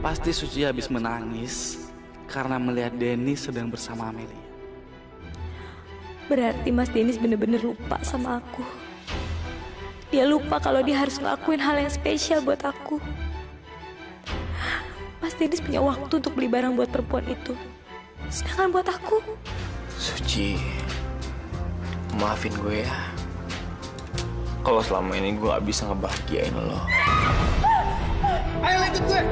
Pasti Suci habis menangis karena melihat Dennis sedang bersama Amelia. Berarti Mas Dennis bener-bener lupa sama aku. Dia lupa kalau dia harus ngelakuin hal yang spesial buat aku. Mas Dennis punya waktu untuk beli barang buat perempuan itu. Sedangkan buat aku... Suci, maafin gue ya. Kalau selama ini gue gak bisa ngebahagiain lo. Ayo ikut gue!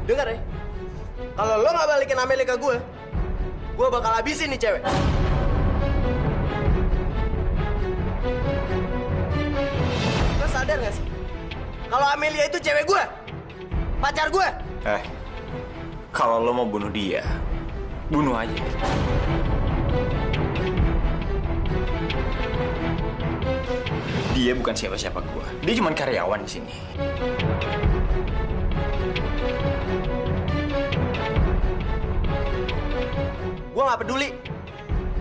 Dengar ya, kalau lo nggak balikin Amelia ke gue bakal habisin nih cewek. Lo sadar nggak sih, kalau Amelia itu cewek gue, pacar gue? Kalau lo mau bunuh dia, bunuh aja. Dia bukan siapa-siapa gue. Dia cuma karyawan di sini. Gue nggak peduli.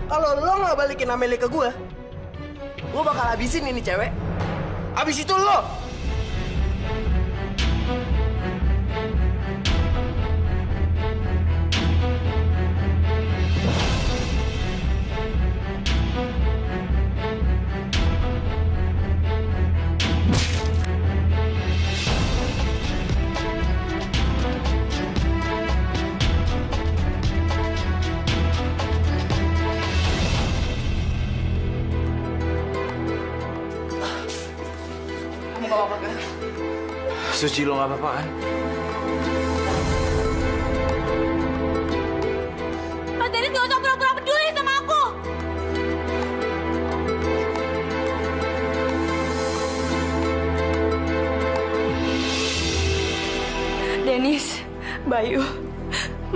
Kalau lo nggak balikin Amelia ke gue bakal habisin ini cewek. Habis itu lo. Suci, lo gak apa-apa kan? Mas Dennis gak usah pura-pura peduli sama aku. Dennis, Bayu,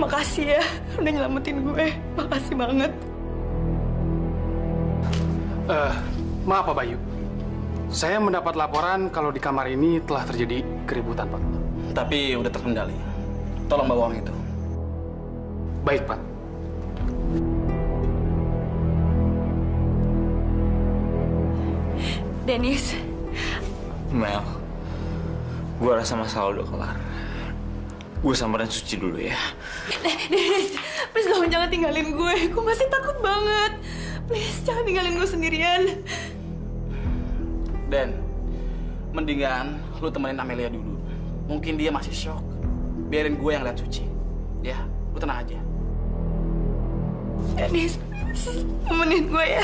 makasih ya udah nyelamatin gue. Makasih banget. Maaf Pak Bayu. Saya mendapat laporan kalau di kamar ini telah terjadi keributan, Pak. Tapi udah terkendali. Tolong bawa uang itu. Baik, Pak. Dennis. Mel, gue rasa masalah udah kelar. Gue samperin Suci dulu ya. Dennis, please dong jangan tinggalin gue. Gue masih takut banget. Please jangan tinggalin gue sendirian. Dan mendingan lu temenin Amelia dulu. Mungkin dia masih shock. Biarin gue yang lihat Suci. Ya, lu tenang aja. Dennis, temenin gue ya.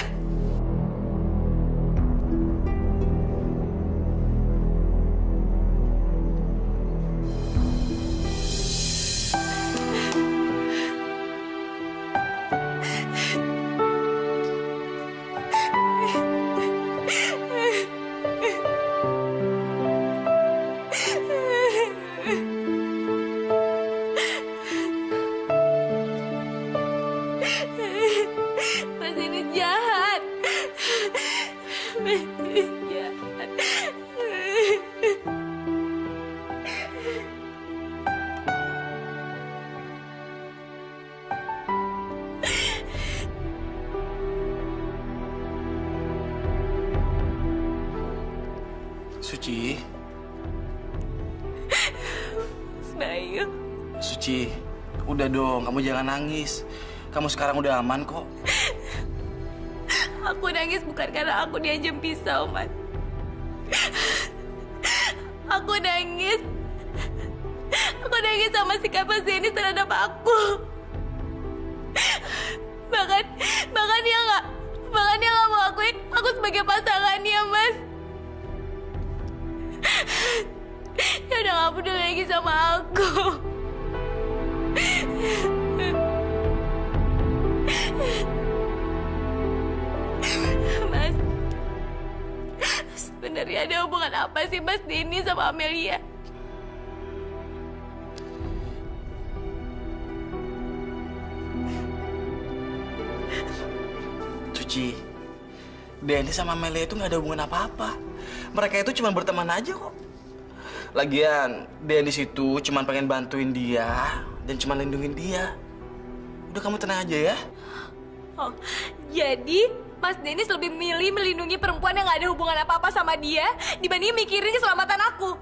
Mas ini jahat. Mas ini jahat. Suci. Bayu. Suci, udah dong, kamu jangan nangis. Kamu sekarang udah aman kok. Aku nangis bukan karena aku diajem pisau, Mas. Aku nangis sama sikap Mas Dennis terhadap aku. Bahkan dia nggak mau akuin aku sebagai pasangannya, Mas. Dia udah nggak peduli lagi sama aku. Mas, sebenarnya ada hubungan apa sih Mas Dini sama Amelia? Suci, Dennis sama Amelia itu nggak ada hubungan apa-apa. Mereka itu cuma berteman aja kok. Lagian, Dennis itu cuma pengen bantuin dia dan cuma lindungin dia. Udah kamu tenang aja ya. Oh, jadi Mas Dennis lebih milih melindungi perempuan yang gak ada hubungan apa-apa sama dia dibanding mikirin keselamatan aku.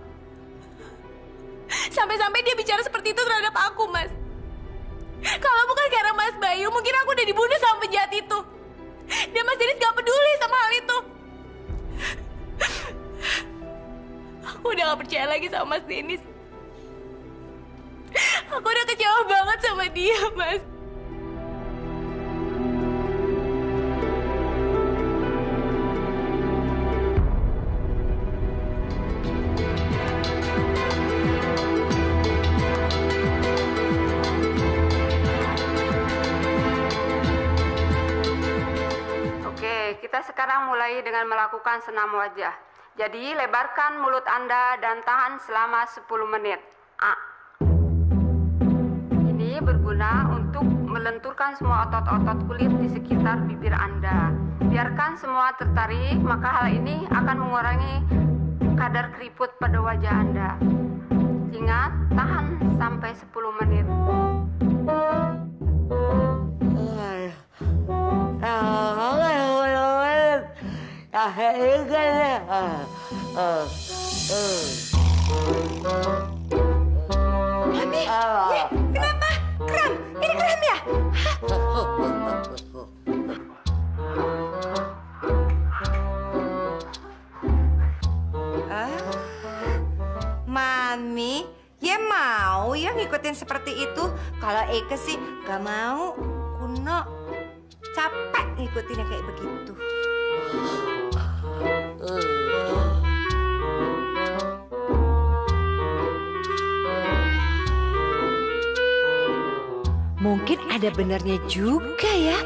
Sampai-sampai dia bicara seperti itu terhadap aku, Mas. Kalau bukan karena Mas Bayu, mungkin aku udah dibunuh sama penjahat itu. Dan Mas Dennis gak peduli sama hal itu. Aku udah gak percaya lagi sama Mas Dennis. Aku udah kecewa banget sama dia, Mas. Kita sekarang mulai dengan melakukan senam wajah. Jadi lebarkan mulut Anda dan tahan selama 10 menit. A. Ini berguna untuk melenturkan semua otot-otot kulit di sekitar bibir Anda. Biarkan semua tertarik, maka hal ini akan mengurangi kadar keriput pada wajah Anda. Ingat, tahan sampai 10 menit. Mami, kenapa? Kram? Ini kram ya? Mami, ya mau ya ngikutin seperti itu. Kalau Eke sih gak mau, kuno. Capek ngikutinnya kayak begitu. Mungkin ada benernya juga ya.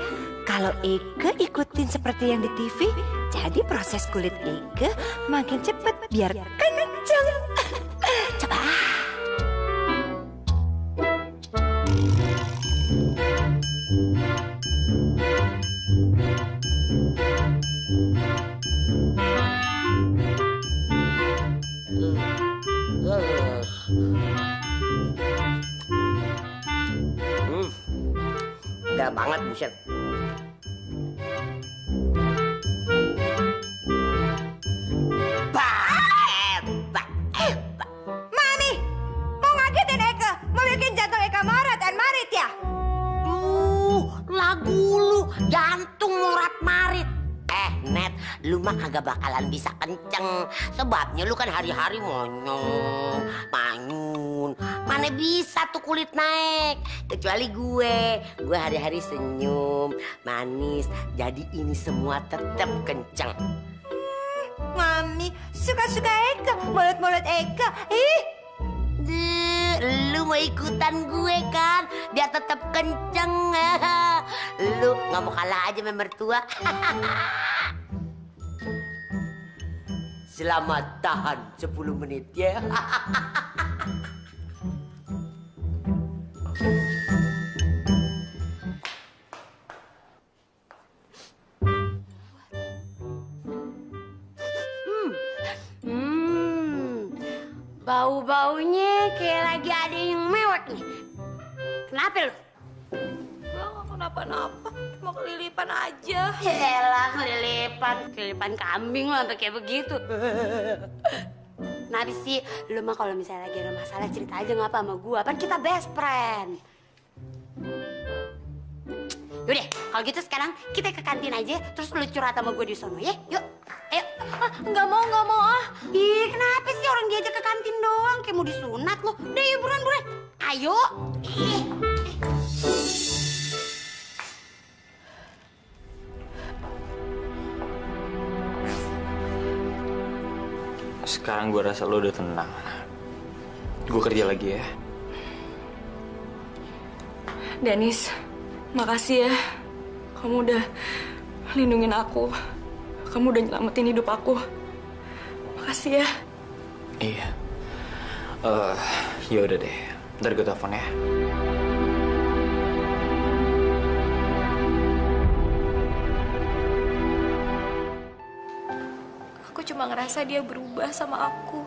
Kalau Eke ikutin seperti yang di TV, jadi proses kulit Eke makin cepat biar kenceng. Coba. Udah banget, buset. Mami, mau ngagetin Eke? Mau bikin jantung Eke morat dan marit ya? Lagu lu jantung morat-marit. Net, lu mah kagak bakalan bisa kenceng. Sebabnya lu kan hari-hari monyong, manyun. Mana bisa tuh kulit naik. Kecuali gue hari-hari senyum, manis. Jadi ini semua tetap kenceng. Mami, suka-suka Eke, mulut-mulut Eke. Lu mau ikutan gue kan? Biar tetap kenceng. Lu nggak mau kalah aja sama mertua. Selamat tahan 10 menit ya. Bau-baunya kayak lagi ada yang mewek nih. Kenapa lu? Gak kenapa-napa, cuma kelilipan aja. Yalah, kelilipan kambing lo sampai kayak begitu. Kenapa sih? Lu mah kalau misalnya lagi ada masalah cerita aja nggak apa sama gua. Kan kita best friend. Yaudah, kalau gitu sekarang kita ke kantin aja, terus lu curhat sama gue di sono ya. Yuk, ayo. Nggak mau ah. Ih, kenapa sih orang diajak ke kantin doang? Kayak mau disunat lo. Udah yuk, buruan. Ayo. Sekarang gue rasa lo udah tenang. Gue kerja lagi ya. Dennis, makasih ya. Kamu udah lindungin aku. Kamu udah nyelamatin hidup aku. Makasih ya. Iya. Ya udah deh. Ntar gue telepon ya. ngerasa dia berubah sama aku.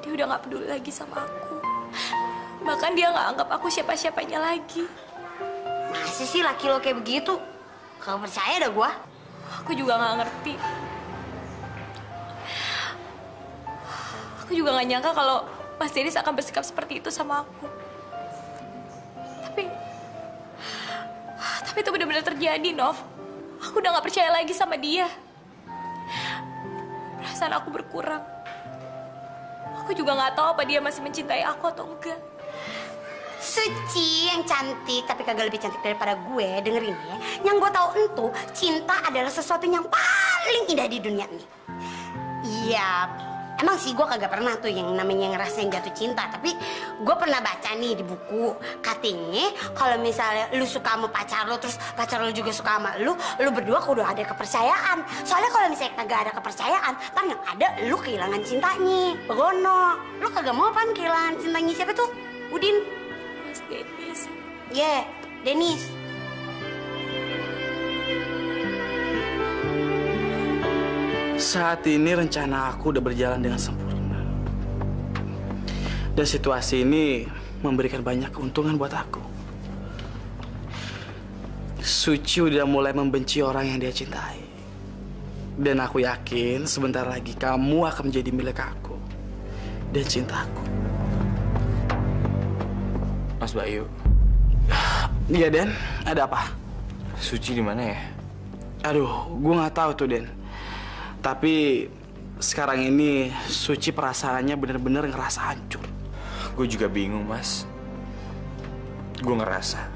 Dia udah gak peduli lagi sama aku. Bahkan dia gak anggap aku siapa-siapanya lagi. Masa sih laki lo kayak begitu? Kalau percaya dah gua. Aku juga gak ngerti. Aku juga gak nyangka kalau Mas Dennis akan bersikap seperti itu sama aku. Tapi itu benar-benar terjadi, Nov. Aku udah gak percaya lagi sama dia. Perasaan aku berkurang. Aku juga gak tahu apa dia masih mencintai aku atau enggak. Suci yang cantik tapi kagak lebih cantik daripada gue, dengerin ya. Yang gue tahu itu cinta adalah sesuatu yang paling indah di dunia ini. Iya, emang sih gue kagak pernah tuh yang namanya ngerasain jatuh cinta. Tapi gue pernah baca nih di buku, katanya kalau misalnya lu suka sama pacar lu, terus pacar lu juga suka sama lu berdua kudu ada kepercayaan. Soalnya kalau misalnya kagak ada kepercayaan, ntar yang ada lu kehilangan cintanya. Begono, lu kagak mau kan kehilangan cintanya siapa tuh? Udin. Mas Dennis. Yeah, Dennis. Saat ini rencana aku udah berjalan dengan sempurna. Dan situasi ini memberikan banyak keuntungan buat aku. Suci udah mulai membenci orang yang dia cintai. Dan aku yakin sebentar lagi kamu akan menjadi milik aku dan cintaku. Mas Bayu. Iya, Den. Ada apa? Suci di mana ya? Aduh, gue nggak tahu tuh, Den. Tapi sekarang ini Suci perasaannya bener-bener ngerasa hancur. Gue juga bingung, Mas. Gue ngerasa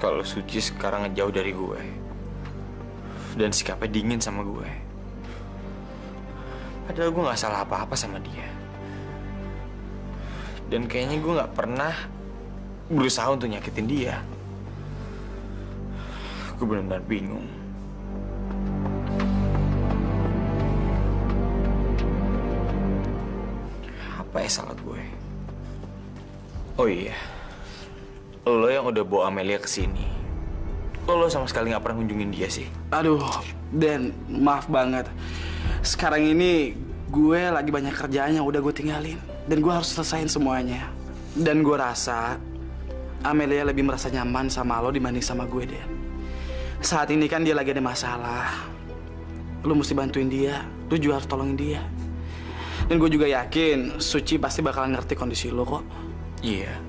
kalau Suci sekarang ngejauh dari gue dan sikapnya dingin sama gue. Padahal gue nggak salah apa-apa sama dia. Dan kayaknya gue nggak pernah berusaha untuk nyakitin dia. Gue benar-benar bingung. Apa ya salah gue? Oh iya, lo yang udah bawa Amelia ke sini. Lo sama sekali nggak pernah kunjungin dia sih. Aduh, Den, maaf banget. Sekarang ini gue lagi banyak kerjaan yang udah gue tinggalin. Dan gue harus selesain semuanya. Dan gue rasa Amelia lebih merasa nyaman sama lo dibanding sama gue, Den. Saat ini kan dia lagi ada masalah. Lo mesti bantuin dia. Lo juga harus tolongin dia. Dan gue juga yakin Suci pasti bakalan ngerti kondisi lo kok. Iya.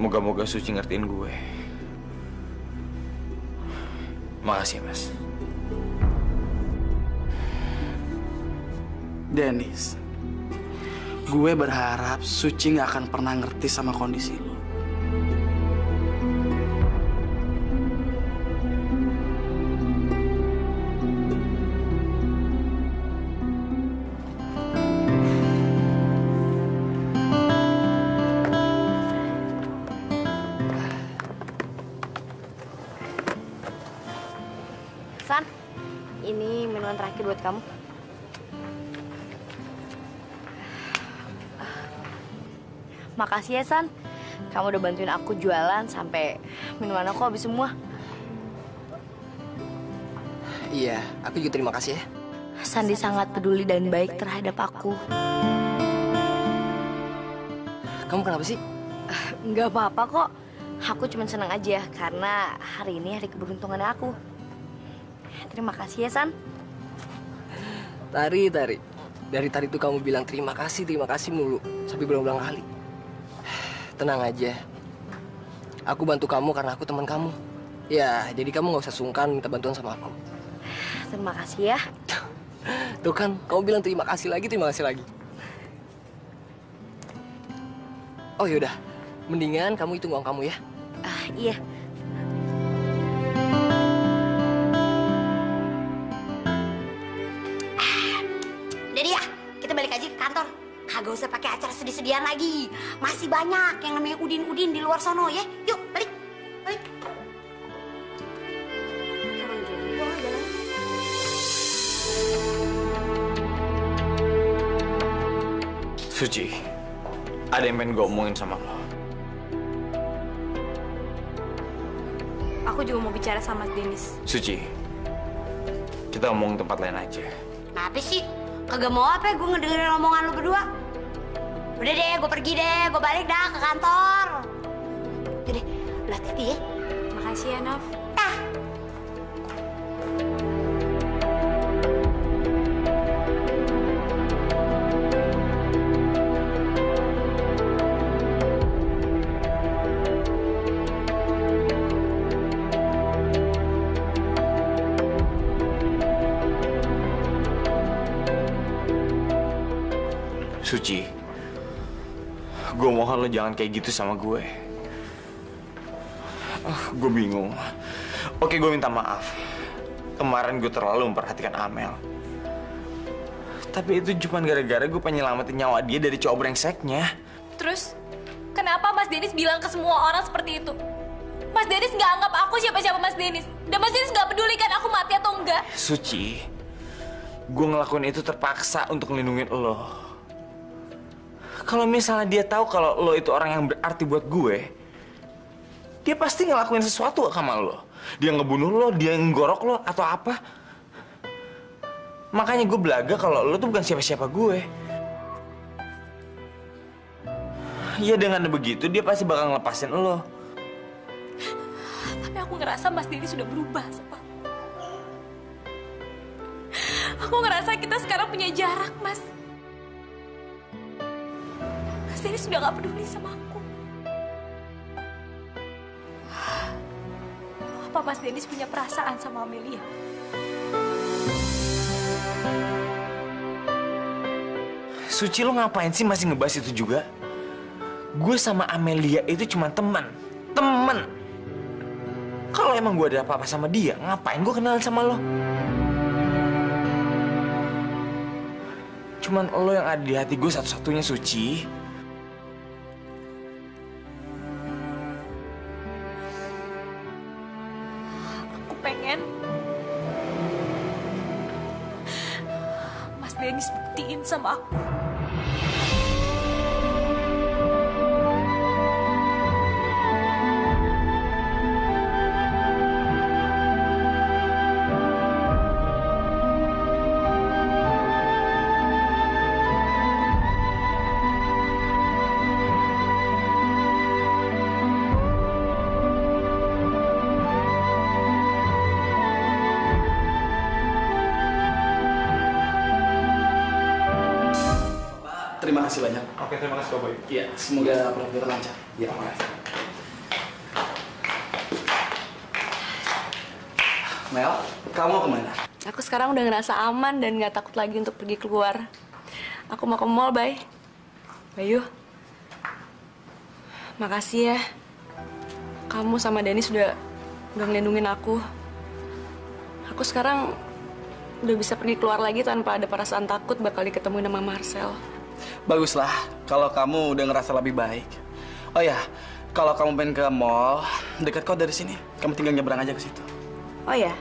Moga-moga Suci ngertiin gue. Makasih, Mas. Dennis, gue berharap Suci gak akan pernah ngerti sama kondisi lo. San, ini minuman terakhir buat kamu. Makasih ya, San. Kamu udah bantuin aku jualan sampai minuman aku habis semua. Iya, aku juga terima kasih ya. Sandi sangat peduli dan baik terhadap aku. Kamu kenapa sih? Nggak apa-apa kok. Aku cuma senang aja karena hari ini hari keberuntungan aku. Terima kasih ya, San. Tari. Dari tadi tuh kamu bilang terima kasih mulu. Sampai berulang-ulang kali. Tenang aja. Aku bantu kamu karena aku teman kamu. Ya, jadi kamu nggak usah sungkan minta bantuan sama aku. Terima kasih ya. Tuh kan, kamu bilang terima kasih lagi. Oh yaudah, mendingan kamu hitung uang kamu ya. Iya. Jadi ya, kita balik aja ke kantor. Kagak usah pakai acara sedih-sedihan lagi. Masih banyak yang namanya Udin-Udin di luar sono ya. Yuk, balik. Suci, ada yang pengen gue omongin sama lo. Aku juga mau bicara sama Mas Dennis. Suci, Kita ngomong tempat lain aja. Kenapa sih? Kagak mau apa gue ngedengerin omongan lu berdua? Udah deh, gue pergi deh. Gue balik dah ke kantor. Udah deh, lu hati-hati ya. Makasih ya, Nov. Suci, gue mohon lo jangan kayak gitu sama gue. Gue bingung. Oke, gue minta maaf. Kemarin gue terlalu memperhatikan Amel. Tapi itu cuma gara-gara gue pengen nyelamatin nyawa dia dari cowok brengseknya. Terus, kenapa Mas Dennis bilang ke semua orang seperti itu? Mas Dennis nggak anggap aku siapa-siapa Mas Dennis. Dan Mas Dennis nggak peduli kan aku mati atau enggak. Suci, gue ngelakuin itu terpaksa untuk ngelindungin lo. Kalau misalnya dia tahu kalau lo itu orang yang berarti buat gue, dia pasti ngelakuin sesuatu sama lo. Dia ngebunuh lo, dia nggorok lo, atau apa. Makanya gue belaga kalau lo tuh bukan siapa-siapa gue. Ya dengan begitu dia pasti bakal ngelepasin lo. Tapi aku ngerasa Mas Dennis sudah berubah sama aku. Aku ngerasa kita sekarang punya jarak, Mas. Mas Dennis sudah gak peduli sama aku. Apa Mas Dennis punya perasaan sama Amelia? Suci, lo ngapain sih masih ngebahas itu juga? Gue sama Amelia itu cuma teman. Teman. Kalau emang gue ada apa-apa sama dia, ngapain gue kenalan sama lo? Cuman lo yang ada di hati gue satu-satunya, Suci. Aku pengen Mas Dennis buktiin sama aku. Terima kasih banyak. Oke, terima kasih Pak Boy. Iya, semoga proyek kita lancar. Iya, makasih. Mel, kamu mau kemana? Aku sekarang udah ngerasa aman dan gak takut lagi untuk pergi keluar. Aku mau ke mall, Bay. Bayu, makasih ya. Kamu sama Dennis udah ngelindungin aku. Aku sekarang udah bisa pergi keluar lagi tanpa ada perasaan takut bakal diketemuin sama Marcel. Baguslah, kalau kamu udah ngerasa lebih baik. Oh ya, kalau kamu pengen ke mall, dekat kok dari sini. Kamu tinggal nyebrang aja ke situ. Oh ya?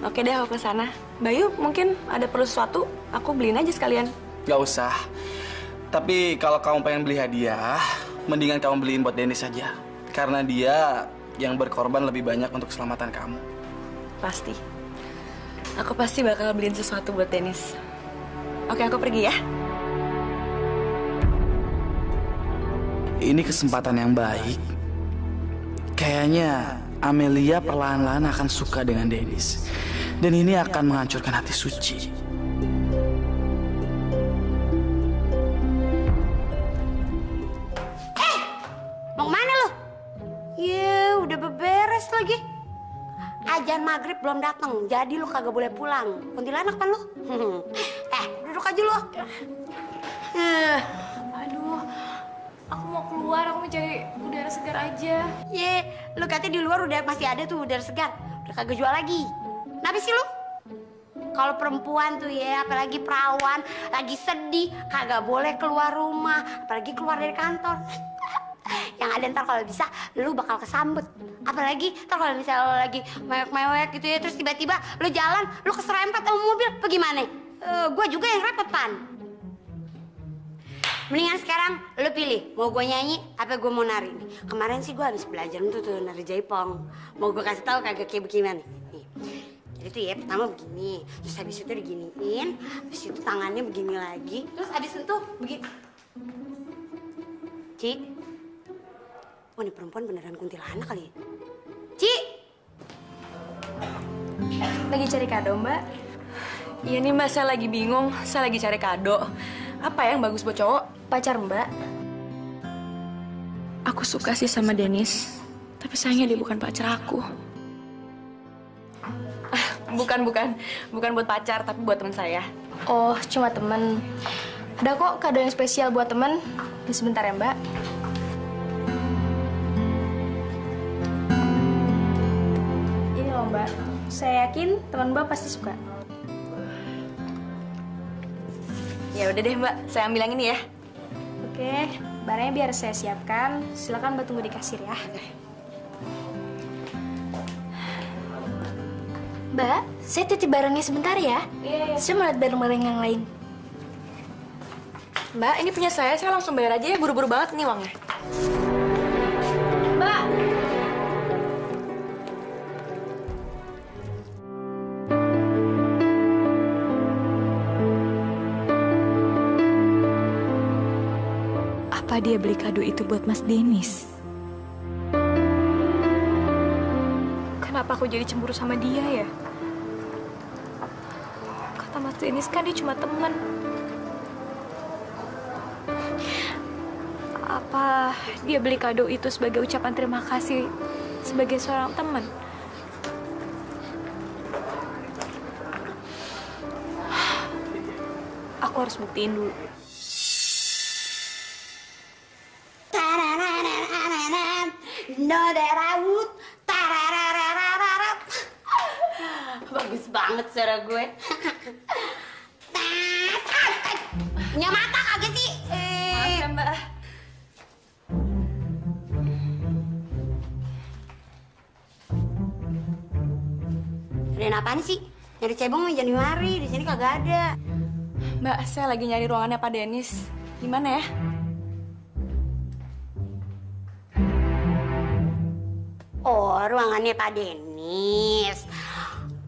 Oke deh, aku ke sana. Bayu, mungkin ada perlu sesuatu, aku beliin aja sekalian. Gak usah. Tapi kalau kamu pengen beli hadiah, mendingan kamu beliin buat Dennis saja. Karena dia yang berkorban lebih banyak untuk keselamatan kamu. Pasti. Aku pasti bakal beliin sesuatu buat Dennis. Oke, aku pergi ya. Ini kesempatan yang baik. Kayaknya Amelia perlahan-lahan akan suka dengan Dennis. Dan ini akan menghancurkan hati Suci. Mau kemana lu? Ya, udah beberes lagi. Ajan maghrib belum datang, jadi lu kagak boleh pulang. Kuntilanak kan lu? Duduk aja lu. Aduh, aku mau keluar, aku mau cari udara segar aja. Ye, lu katanya di luar udah masih ada tuh udara segar. Udah kagak jual lagi. Kenapa sih lu? Kalau perempuan tuh ya, apalagi perawan, lagi sedih, kagak boleh keluar rumah, apalagi keluar dari kantor. Yang ada ntar kalau bisa, lu bakal kesambet. Apalagi ntar kalau misalnya lu lagi mewek-mewek gitu ya, terus tiba-tiba lu jalan, lu keserempet sama mobil, bagaimana? Gua juga yang repot, Pan. Mendingan sekarang lu pilih, mau gue nyanyi apa gue mau nari nih. Kemarin sih gue habis belajar tuh nari jaipong. Mau gue kasih tahu kagak kayak bagaimana? Nih. Jadi tuh ya pertama begini, terus habis itu diginiin, habis itu tangannya begini lagi, terus habis itu begini. Cik, oh ini perempuan beneran kuntilanak kali ya? Cik! Lagi cari kado, Mbak? Iya nih Mbak, saya lagi bingung. Saya lagi cari kado. Apa yang bagus buat cowok? Pacar Mbak. Aku suka sih sama Dennis, tapi sayangnya dia bukan pacar aku. Bukan buat pacar, tapi buat teman saya. Oh, cuma temen. Ada kok kado yang spesial buat temen. Ini sebentar ya, Mbak. Ini loh, Mbak. Saya yakin teman Mbak pasti suka. Ya udah deh Mbak, saya ambil yang ini ya. Oke, barangnya biar saya siapkan. Silakan Mbak tunggu di kasir ya. Mbak, saya titip barangnya sebentar ya. Iya. Saya mau lihat barang-barang yang lain. Mbak, ini punya saya langsung bayar aja ya. Buru-buru banget nih uangnya. Mbak! Apa dia beli kado itu buat Mas Dennis? Kenapa aku jadi cemburu sama dia ya? Kata Mas Dennis kan dia cuma teman. Apa dia beli kado itu sebagai ucapan terima kasih sebagai seorang teman? Aku harus buktiin dulu. Bagus banget suara gue. Punya mata kagak sih? Maaf ya Mbak. Kalian apaan sih? Nyari cebong jangan dimari, di sini kagak ada. Mbak, saya lagi nyari ruangannya Pak Dennis. Gimana ya? Oh, ruangannya Pak Dennis.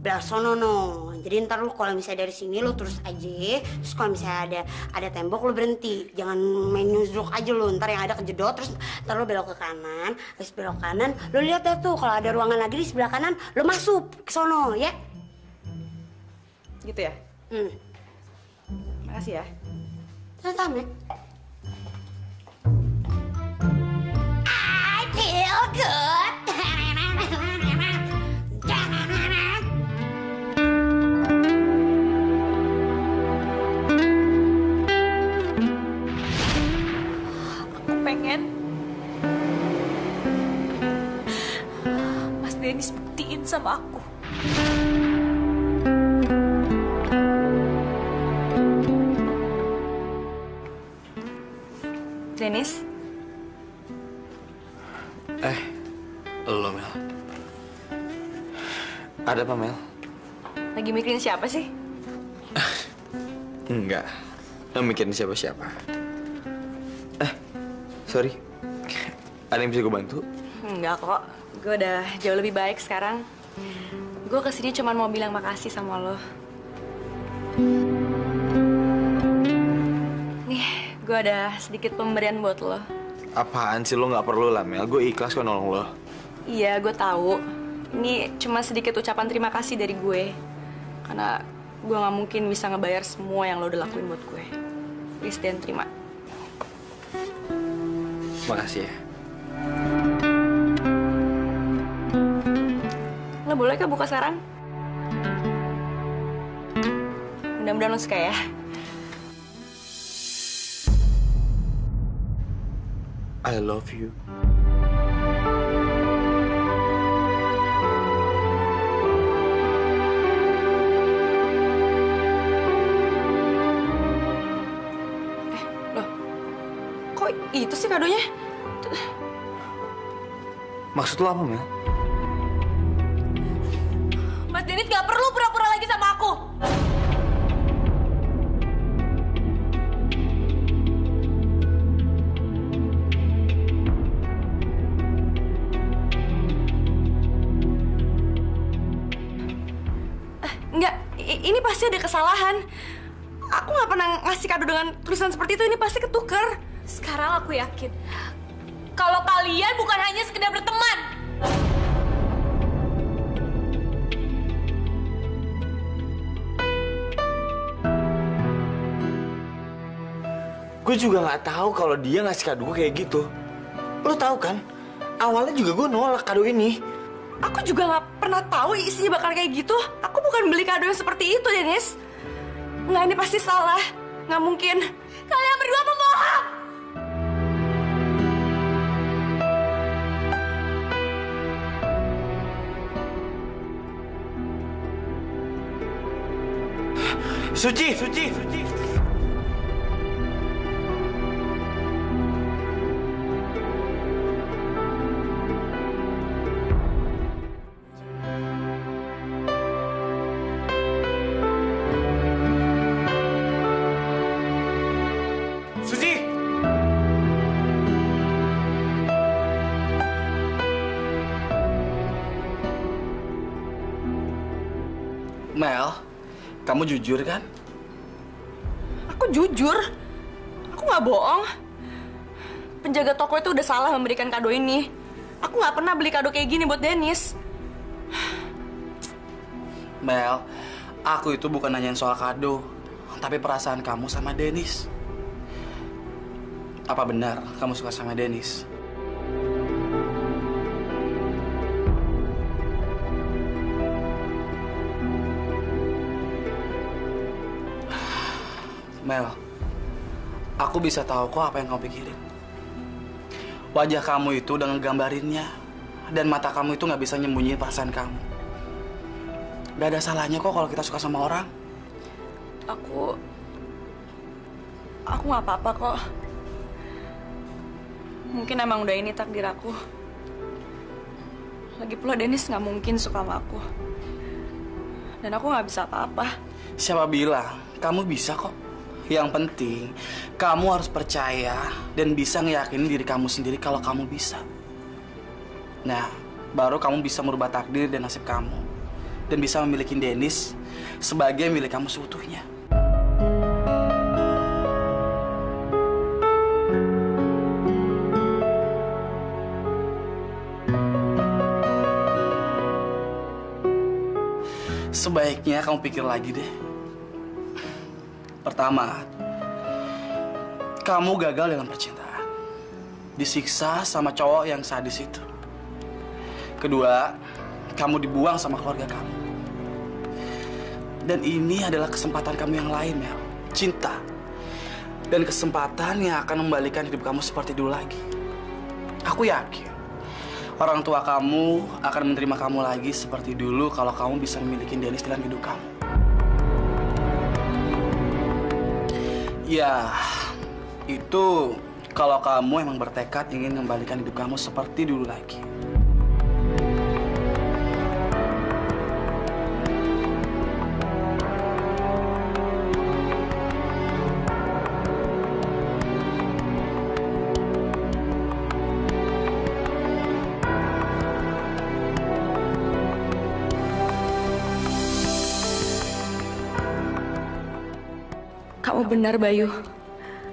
Belah sono no. Jadi ntar lu kalau misalnya dari sini lu terus aja. Terus kalau misalnya ada tembok lu berhenti. Jangan main nusruk aja lu. Ntar yang ada kejedot terus ntar lu belok ke kanan. Habis belok kanan, lu lihat deh tuh kalau ada ruangan lagi di sebelah kanan, lu masuk ke sono ya. Gitu ya? Makasih ya. Sama-sama. I feel good. Aku pengen Mas Dennis buktiin sama aku. Dennis? Lo Mel. Ada apa Mel? Lagi mikirin siapa sih? Enggak. Lo mikirin siapa-siapa. Sorry. Ada yang bisa gue bantu? Enggak kok. Gue udah jauh lebih baik sekarang. Gue kesini cuma mau bilang makasih sama lo. Nih, gue ada sedikit pemberian buat lo. Apaan sih, lo nggak perlu lah Mel. Gue ikhlas kok nolong lo. Iya, gue tahu. Ini cuma sedikit ucapan terima kasih dari gue. Karena gue nggak mungkin bisa ngebayar semua yang lo udah lakuin buat gue. Please, Dan, terima. Makasih ya. Lo boleh kah buka sekarang? Mudah-mudahan lo suka ya. I love you. Loh, kok itu sih kadonya? Maksud lo apa, Mel? Mas Dennis gak perlu pura-pura lagi sama aku. Ini pasti ada kesalahan. Aku nggak pernah ngasih kado dengan tulisan seperti itu. Ini pasti ketuker. Sekarang aku yakin kalau kalian bukan hanya sekedar berteman. Gue juga nggak tahu kalau dia ngasih kado gue kayak gitu. Lo tahu kan? Awalnya juga gue nolak kado ini. Aku juga nggak pernah tahu isinya bakal kayak gitu. Aku bukan beli kado yang seperti itu, Dennis. Nggak, ini pasti salah. Nggak mungkin. Kalian berdua pembohong. Suci. Mel, kamu jujur kan? Aku jujur. Aku nggak bohong. Penjaga toko itu udah salah memberikan kado ini. Aku nggak pernah beli kado kayak gini buat Dennis. Mel, aku itu bukan nanyain soal kado, tapi perasaan kamu sama Dennis. Apa benar kamu suka sama Dennis? Mel, aku bisa tahu kok apa yang kamu pikirin. Wajah kamu itu udah ngegambarinnya, dan mata kamu itu nggak bisa nyembunyiin perasaan kamu. Gak ada salahnya kok kalau kita suka sama orang. Aku nggak apa-apa kok. Mungkin emang udah ini takdir aku. Lagi pula Dennis nggak mungkin suka sama aku. Dan aku nggak bisa apa-apa. Siapa bilang kamu bisa kok? Yang penting kamu harus percaya dan bisa ngeyakinin diri kamu sendiri kalau kamu bisa. Nah, baru kamu bisa merubah takdir dan nasib kamu, dan bisa memiliki Dennis sebagai milik kamu seutuhnya. Sebaiknya kamu pikir lagi deh. Pertama, kamu gagal dalam percintaan. Disiksa sama cowok yang sadis itu. Kedua, kamu dibuang sama keluarga kamu. Dan ini adalah kesempatan kamu yang lain, Mel. Cinta. Dan kesempatan yang akan membalikan hidup kamu seperti dulu lagi. Aku yakin orang tua kamu akan menerima kamu lagi seperti dulu kalau kamu bisa memiliki Dennis dalam hidup kamu. Ya, itu kalau kamu emang bertekad ingin mengembalikan hidup kamu seperti dulu lagi. Kamu benar, Bayu.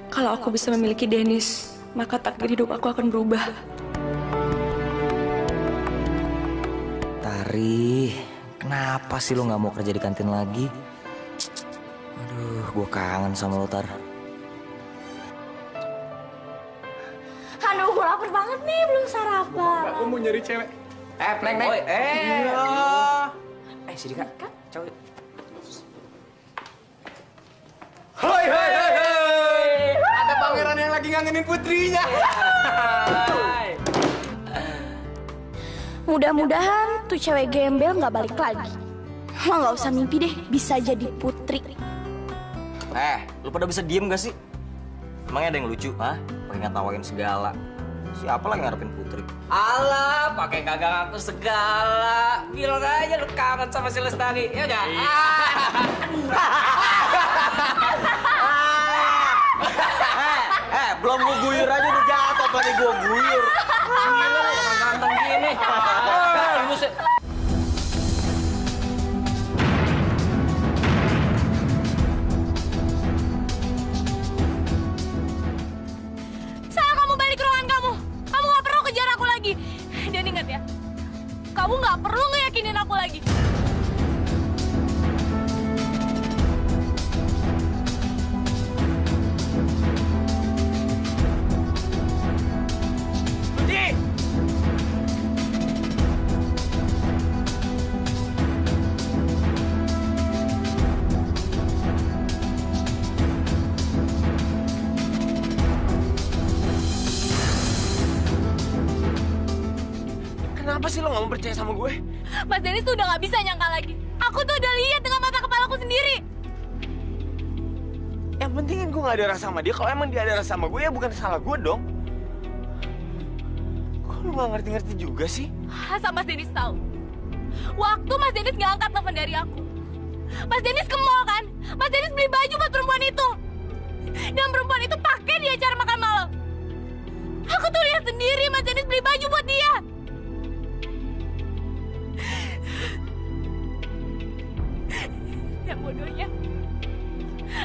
Kalau aku bisa memiliki Dennis, maka takdir hidup aku akan berubah. Tari, kenapa sih lo nggak mau kerja di kantin lagi? Aduh, gue kangen sama lo, Tar. Aduh, gue lapar banget nih, belum sarapan. Aku mau nyari cewek. Neng. Iya. Sini, Kak. Cowok. Hoi. Ada pangeran yang lagi ngangenin putrinya. Mudah-mudahan tuh cewek gembel nggak balik lagi. Lo nggak usah mimpi deh, bisa jadi putri. Lu pada bisa diem gak sih? Emangnya ada yang lucu, hah? Pakai ngetawain segala. Siapa lagi ngarepin putri? Alah, pakai kagak ngaku segala. Bilang aja lu kangen sama si Lestari, ya gak? Belum gue guyur aja udah jatuh, apalagi gue guyur. Gila lu, ganteng gini. Kenapa sih lo gak mau percaya sama gue? Mas Dennis tuh udah gak bisa nyangka lagi. Aku tuh udah lihat dengan mata kepalaku sendiri. Yang penting kan gue gak ada rasa sama dia. Kalau emang dia ada rasa sama gue, ya bukan salah gue dong. Kok lo gak ngerti-ngerti juga sih? Asal Mas Dennis tahu. Waktu Mas Dennis gak angkat telepon dari aku, Mas Dennis ke mall kan? Mas Dennis beli baju buat perempuan itu. Dan perempuan itu pakai di acara makan malam. Aku tuh lihat sendiri Mas Dennis beli baju buat dia. Yang bodohnya,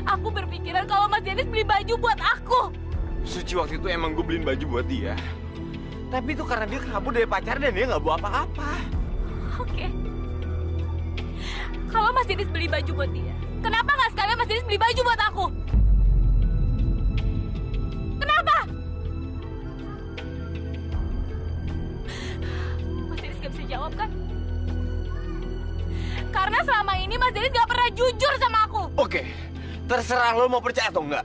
aku berpikiran kalau Mas Dennis beli baju buat aku. Suci, waktu itu emang gue beliin baju buat dia. Tapi itu karena dia kabur dari pacar dan dia gak bawa apa-apa. Oke. Kalau Mas Dennis beli baju buat dia, kenapa nggak sekalian Mas Dennis beli baju buat aku? Kenapa? Mas Dennis gak bisa jawab kan? Karena selama ini Mas Dennis gak pernah jujur sama aku. Oke, terserah lo mau percaya atau enggak.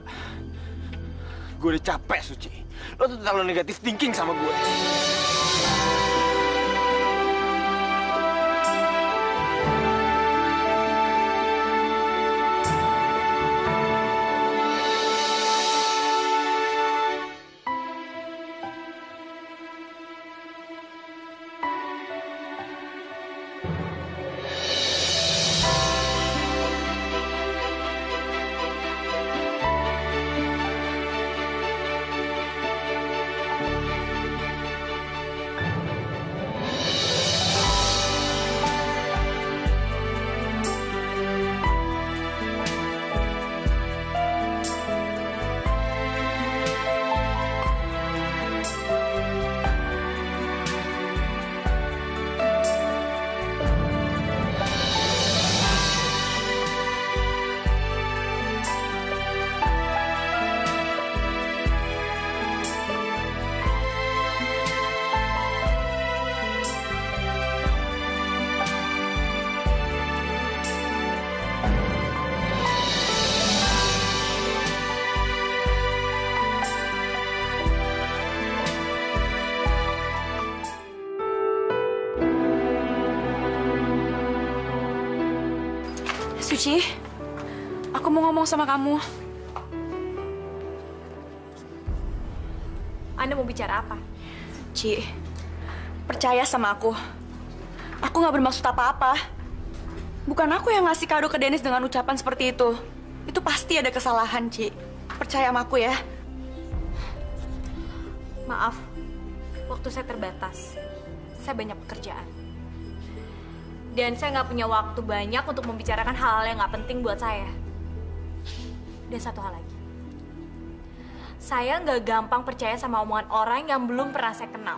Gue udah capek, Suci. Lo tuh terlalu negatif thinking sama gue. Suci, aku mau ngomong sama kamu. Anda mau bicara apa? Ci, percaya sama aku. Aku nggak bermaksud apa-apa. Bukan aku yang ngasih kado ke Dennis dengan ucapan seperti itu. Itu pasti ada kesalahan, Ci. Percaya sama aku ya. Maaf, waktu saya terbatas. Saya banyak pekerjaan. Dan saya nggak punya waktu banyak untuk membicarakan hal-hal yang nggak penting buat saya. Dan satu hal lagi. Saya nggak gampang percaya sama omongan orang yang belum pernah saya kenal.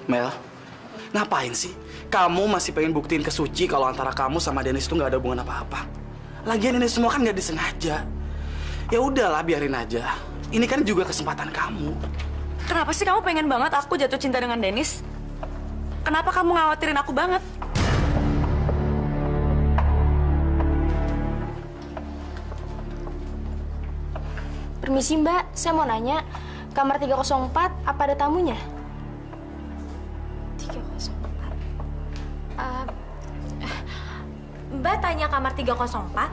Mel, ngapain sih? Kamu masih pengen buktiin ke Suci kalau antara kamu sama Dennis itu nggak ada hubungan apa-apa. Lagian ini semua kan nggak disengaja. Ya udahlah, biarin aja. Ini kan juga kesempatan kamu. Kenapa sih kamu pengen banget aku jatuh cinta dengan Dennis? Kenapa kamu ngawatirin aku banget? Permisi Mbak, saya mau nanya, kamar 304 apa ada tamunya? 304. Mbak tanya kamar 304?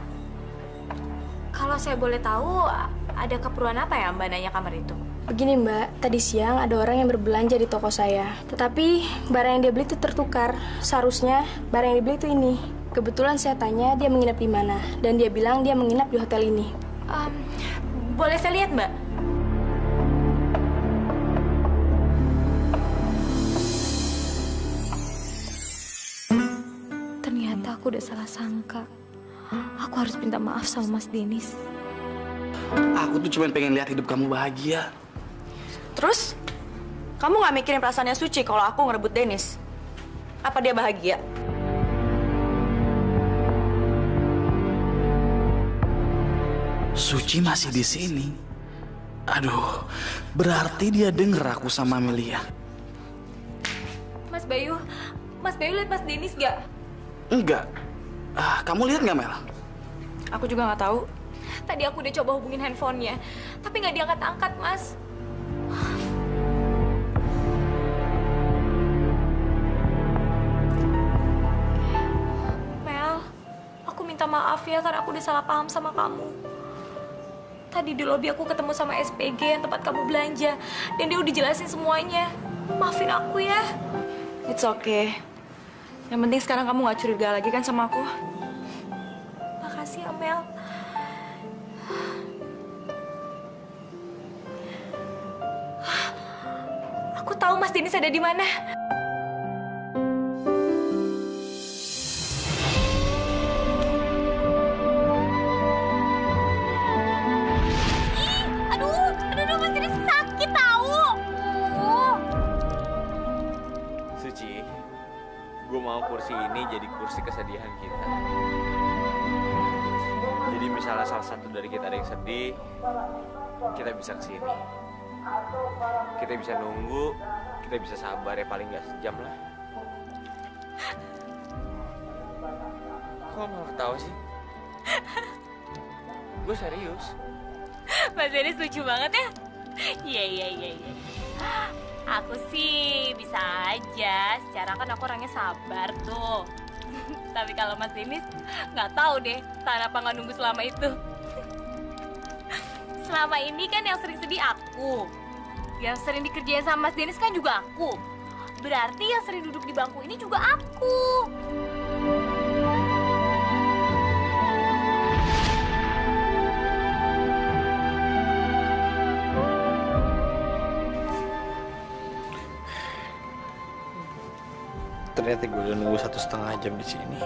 Kalau saya boleh tahu, ada keperluan apa ya Mbak nanya kamar itu? Begini Mbak, tadi siang ada orang yang berbelanja di toko saya. Tetapi barang yang dia beli itu tertukar. Seharusnya barang yang dibeli itu ini. Kebetulan saya tanya dia menginap di mana, dan dia bilang dia menginap di hotel ini. Boleh saya lihat Mbak? Ternyata aku udah salah sangka. Aku harus minta maaf sama Mas Dennis. Aku tuh cuma pengen lihat hidup kamu bahagia. Terus, kamu nggak mikirin perasaannya Suci kalau aku ngerebut Dennis? Apa dia bahagia? Suci masih di sini. Aduh, berarti dia denger aku sama Amelia. Mas Bayu lihat Mas Dennis gak? Enggak. Kamu lihat nggak, Mel? Aku juga nggak tahu. Tadi aku udah coba hubungin handphonenya, tapi nggak diangkat-angkat, Mas. Mel, aku minta maaf ya karena aku udah salah paham sama kamu. Tadi di lobi aku ketemu sama SPG yang tempat kamu belanja, dan dia udah jelasin semuanya. Maafin aku ya. It's okay. Yang penting sekarang kamu nggak curiga lagi kan sama aku? Makasih ya, Mel. Aku tahu Mas Denis ada di mana. Aduh, Mas Denis sakit tahu. Suci, gue mau kursi ini jadi kursi kesedihan kita. Jadi misalnya salah satu dari kita ada yang sedih, kita bisa kesini. Kita bisa nunggu, kita bisa sabar ya paling nggak sejam lah. Kok malah ketawa sih? Gue serius. Mas Denis lucu banget ya. Iya. Aku sih bisa aja. Secara kan aku orangnya sabar tuh. Tapi kalau Mas Denis nggak tahu deh, kenapa nggak nunggu selama itu. Selama ini kan yang sering sedih aku. Yang sering dikerjain sama Mas Denis kan juga aku. Berarti yang sering duduk di bangku ini juga aku. Ternyata gue udah nunggu 1,5 jam di sini.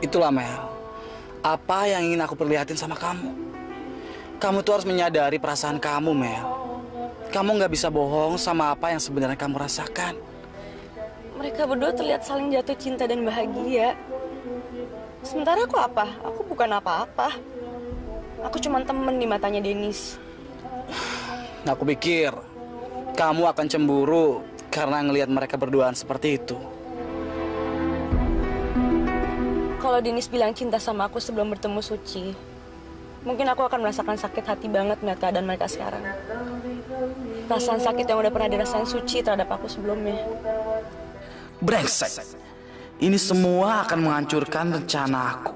Itulah Mel, apa yang ingin aku perlihatin sama kamu. Kamu tuh harus menyadari perasaan kamu, Mel. Kamu nggak bisa bohong sama apa yang sebenarnya kamu rasakan. Mereka berdua terlihat saling jatuh cinta dan bahagia. Sementara aku apa? Aku bukan apa-apa. Aku cuma temen di matanya Denis. Aku pikir kamu akan cemburu karena ngelihat mereka berduaan seperti itu. Kalau Denis bilang cinta sama aku sebelum bertemu Suci, mungkin aku akan merasakan sakit hati banget melihat keadaan mereka sekarang. Perasaan sakit yang udah pernah dirasain Suci terhadap aku sebelumnya. Brengsek. Ini semua akan menghancurkan rencana aku.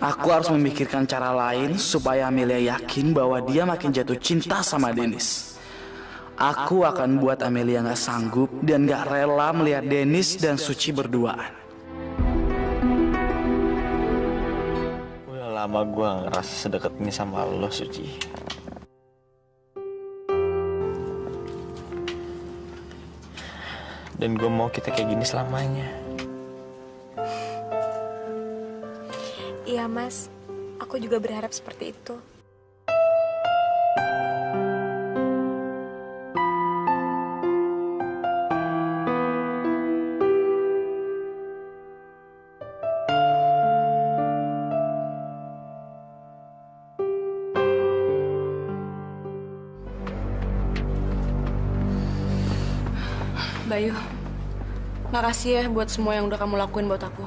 Aku harus memikirkan cara lain supaya Amelia yakin bahwa dia makin jatuh cinta sama Denis. Aku akan buat Amelia gak sanggup dan gak rela melihat Dennis dan Suci berduaan. Udah lama gue ngerasa sedekat ini sama lo, Suci. Dan gue mau kita kayak gini selamanya. Iya, Mas. Aku juga berharap seperti itu. Bayu, makasih ya buat semua yang udah kamu lakuin buat aku.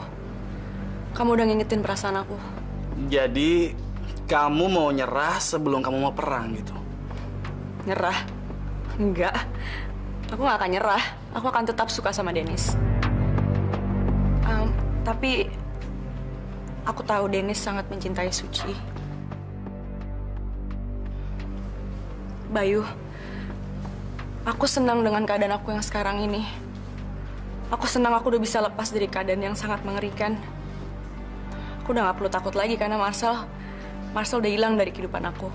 Kamu udah ngingetin perasaan aku. Jadi, kamu mau nyerah sebelum kamu mau perang gitu? Nyerah? Enggak. Aku gak akan nyerah. Aku akan tetap suka sama Dennis. Tapi, aku tahu Dennis sangat mencintai Suci. Bayu, aku senang dengan keadaan aku yang sekarang ini. Aku senang aku udah bisa lepas dari keadaan yang sangat mengerikan. Aku udah gak perlu takut lagi karena Marcel udah hilang dari kehidupan aku.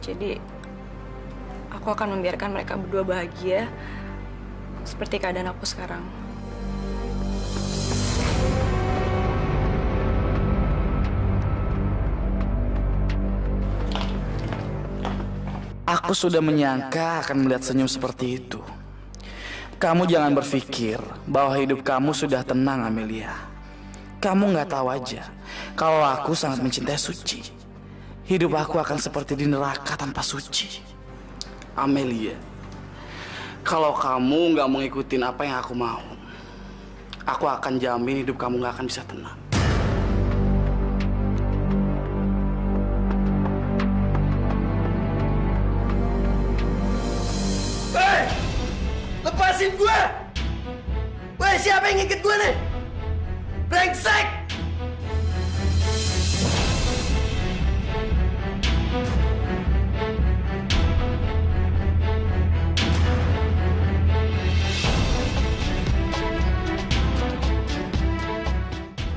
Jadi, aku akan membiarkan mereka berdua bahagia seperti keadaan aku sekarang. Aku sudah menyangka akan melihat senyum seperti itu. Kamu jangan berpikir bahwa hidup kamu sudah tenang, Amelia. Kamu nggak tahu aja kalau aku sangat mencintai Suci. Hidup aku akan seperti di neraka tanpa Suci. Amelia, kalau kamu nggak mau ngikutin apa yang aku mau, aku akan jamin hidup kamu nggak akan bisa tenang. Lepasin gue! Woi, siapa yang ngikut gue nih? Brengsek!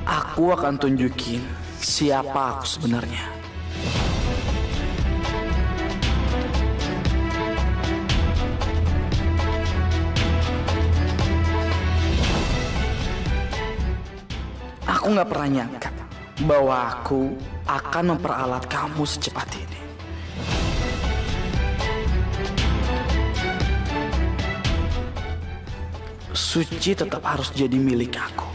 Aku akan tunjukin siapa aku sebenarnya. Aku nggak pernah nyangka bahwa aku akan memperalat kamu secepat ini. Suci tetap harus jadi milik aku.